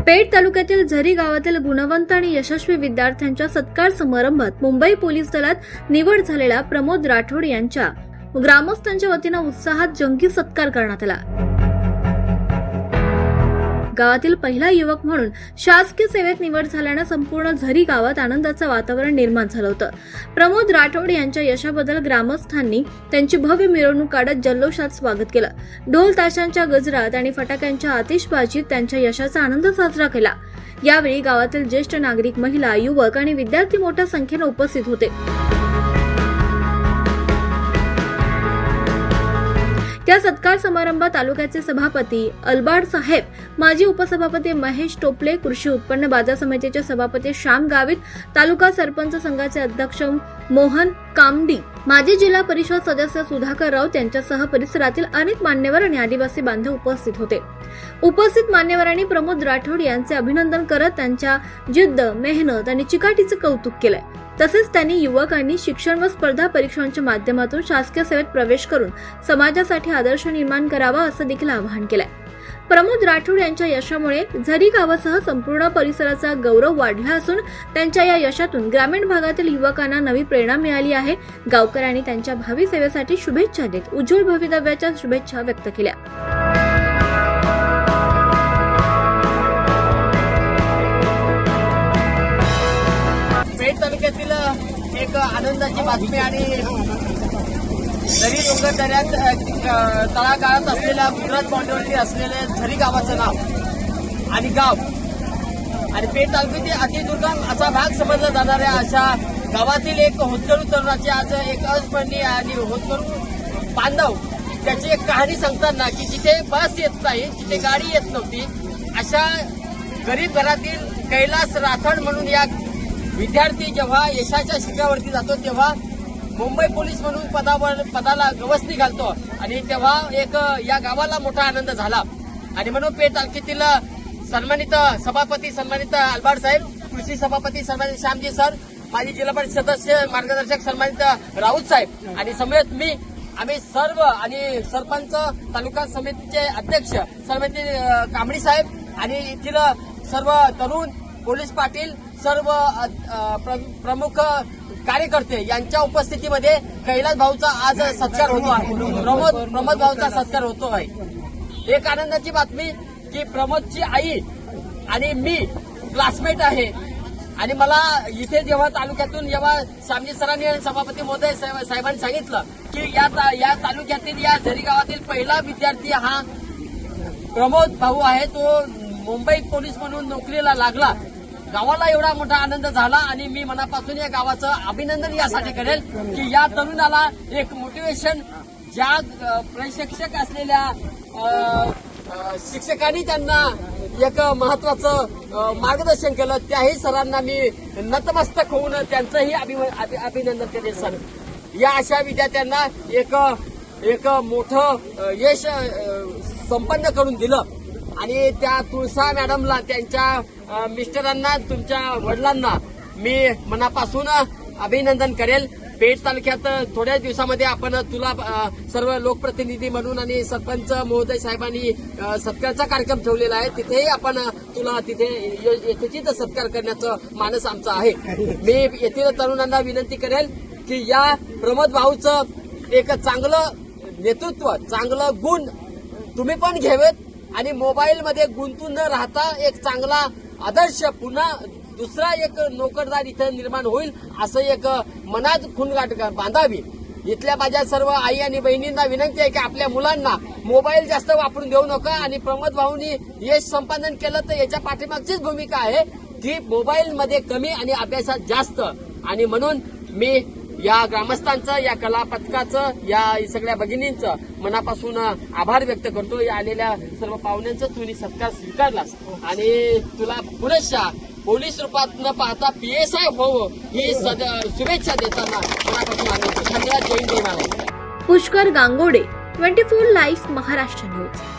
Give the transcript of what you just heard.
पेठ तालुक्यातील झरी गावातील गुणवंत आणि यशस्वी विद्यार्थ्यांच्या सत्कार समारंभात मुंबई पोलीस दलात निवड झालेल्या प्रमोद राठोड यांच्या ग्रामस्थांच्या वतीने उत्साहात जंगी सत्कार करण्यात आला। गावातील पहिला युवक म्हणून शासकीय सेवेत निवड झाल्याने संपूर्ण झरी गावात आनंदाचं वातावरण निर्माण झालं होतं। प्रमोद राठोड यांच्या यशाबद्दल ग्रामस्थांनी त्यांची भव्य मिरवणूक काढत जल्लोषात स्वागत केलं। ढोल ताशांच्या गजरात आणि फटाक्यांच्या आतिषबाजीत त्यांच्या यशाचा आनंद साजरा केला। यावेळी गावातील ज्येष्ठ नागरिक, महिला, युवक आणि विद्यार्थी मोठ्या संख्येने उपस्थित होते। त्या सत्कार समारंभात तालुक्याचे सभापती अलबाड साहेब, माजी उपसभापती महेश टोपले, कृषी उत्पन्न बाजार समितीचे सभापती श्याम गावित, तालुका सरपंच संघाचे अध्यक्ष मोहन कामडी, माजी जिल्हा परिषद सदस्य सुधाकर राऊत यांच्यासह परिसरातील अनेक मान्यवर आणि आदिवासी बांधव उपस्थित होते। उपस्थित मान्यवरांनी प्रमोद राठोड यांचे अभिनंदन करत त्यांच्या जिद्द, मेहनत आणि चिकाटीचे कौतुक केले। तसेच त्यांनी युवकांनी शिक्षण व स्पर्धा परीक्षांच्या माध्यमातून शासकीय सेवेत प्रवेश करून समाजासाठी आदर्श निर्माण करावा असं देखील आवाहन केलंय। प्रमोद राठोड यांच्या यशामुळे झरी गावासह संपूर्ण परिसराचा गौरव वाढला असून त्यांच्या या यशातून ग्रामीण भागातील युवकांना नवी प्रेरणा मिळाली आहे। गावकऱ्यांनी त्यांच्या भावी सेवेसाठी शुभेच्छा देत उज्ज्वल भवितव्याच्या शुभेच्छा व्यक्त केल्या। पेठ तालुक्यातील एक आनंदाची बातमी आणि झरी डोंगर दऱ्यात तळागाळात असलेल्या गुजरात बाउंड्रीवरती असलेले झरी गावाचं नाव आणि गाव आणि पेठ तालुक्यातील अतिदुर्गम असा भाग समजला जाणाऱ्या अशा गावातील एक होतकरू तरुणाची आज एक अस्मरणीय आणि होतकरू बांधव त्याची एक कहाणी सांगताना की जिथे बस येत नाही, जिथे गाडी येत नव्हती, अशा गरीब घरातील कैलास राठोड म्हणून या विद्यार्थी जेव्हा यशाच्या शिखरावरती जातो तेव्हा मुंबई पोलीस म्हणून पदाला गवसणी घालतो आणि तेव्हा एक या गावाला मोठा आनंद झाला। आणि म्हणून पेठ तालुक्यातील सन्मानित सभापती सन्मानित अलबाड साहेब, कृषी सभापती सन्मानित श्यामजी सर, माजी जिल्हा परिषद सदस्य मार्गदर्शक सन्मानित राऊत साहेब आणि समेत मी, आम्ही सर्व आणि सरपंच, तालुका समितीचे अध्यक्ष सन्मानित कांबडी साहेब आणि येथील सर्व तरुण, पोलीस पाटील, सर्व प्रमुख कार्यकर्ते यांच्या उपस्थितीमध्ये कैलास भाऊचा आज सत्कार होतो आहे। प्रमोद भाऊचा सत्कार होतो आहे। एक आनंदाची बातमी की प्रमोदची आई आणि मी क्लासमेट आहे आणि मला इथे जेव्हा तालुक्यातून जेव्हा श्यामजी सरांनी आणि सभापती महोदय साहेबांनी सांगितलं की या तालुक्यातील या झरी गावातील पहिला विद्यार्थी हा प्रमोद भाऊ आहे, तो मुंबई पोलीस म्हणून नोकरीला लागला, गावाला एवढा मोठा आनंद झाला आणि मी मनापासून या गावाचं अभिनंदन यासाठी करेल की या तरुणाला एक मोटिवेशन ज्या प्रशिक्षक असलेल्या शिक्षकांनी त्यांना एक महत्वाचं मार्गदर्शन केलं, त्याही सरांना मी नतमस्तक होऊन त्यांचंही अभिनंदन करेल सर। या अशा विद्यार्थ्यांना एक मोठं यश संपन्न करून दिलं आणि त्या तुळसा मॅडमला, त्यांच्या मिस्टरांना, तुमच्या वडिलांना मी मनापासून अभिनंदन करेल। पेठ तालुक्यात थोड्याच दिवसामध्ये आपण तुला सर्व लोकप्रतिनिधी म्हणून आणि सरपंच महोदय साहेबांनी सत्कारचा कार्यक्रम ठेवलेला आहे, तिथेही आपण तुला तिथे यथोचित सत्कार करण्याचं मानस आमचं आहे। मी येथील तरुणांना विनंती करेल की या प्रमोद भाऊचं एक चांगलं नेतृत्व, चांगलं गुण तुम्ही पण घ्यावेत आणि मोबाईलमध्ये गुंतून न राहता एक चांगला आदर्श पुन्हा दुसरा एक नोकरदार इथं निर्माण होईल असं एक मनात खूणगाठ बांधावी। इथल्या माझ्या सर्व आई आणि बहिणींना विनंती आहे की आपल्या मुलांना मोबाईल जास्त वापरून देऊ नका आणि प्रमोद भाऊंनी यश संपादन केलं तर याच्या पाठीमागचीच भूमिका आहे की मोबाईलमध्ये कमी आणि अभ्यासात जास्त। आणि म्हणून मी या ग्रामस्थांचं, या कला पथकाचं, या सगळ्या भगिनींचं मनापासून आभार व्यक्त करतो। या आलेल्या सर्व पाहुण्यांचं तुम्ही सत्कार स्वीकारलास आणि तुला पुरेशा पोलीस रूपात न पाहता PSI व्हावं ही शुभेच्छा देताना मनापासून आनंद। धन्यवाद। जय हिंद। Pushkar Gangode, 24 live Maharashtra news.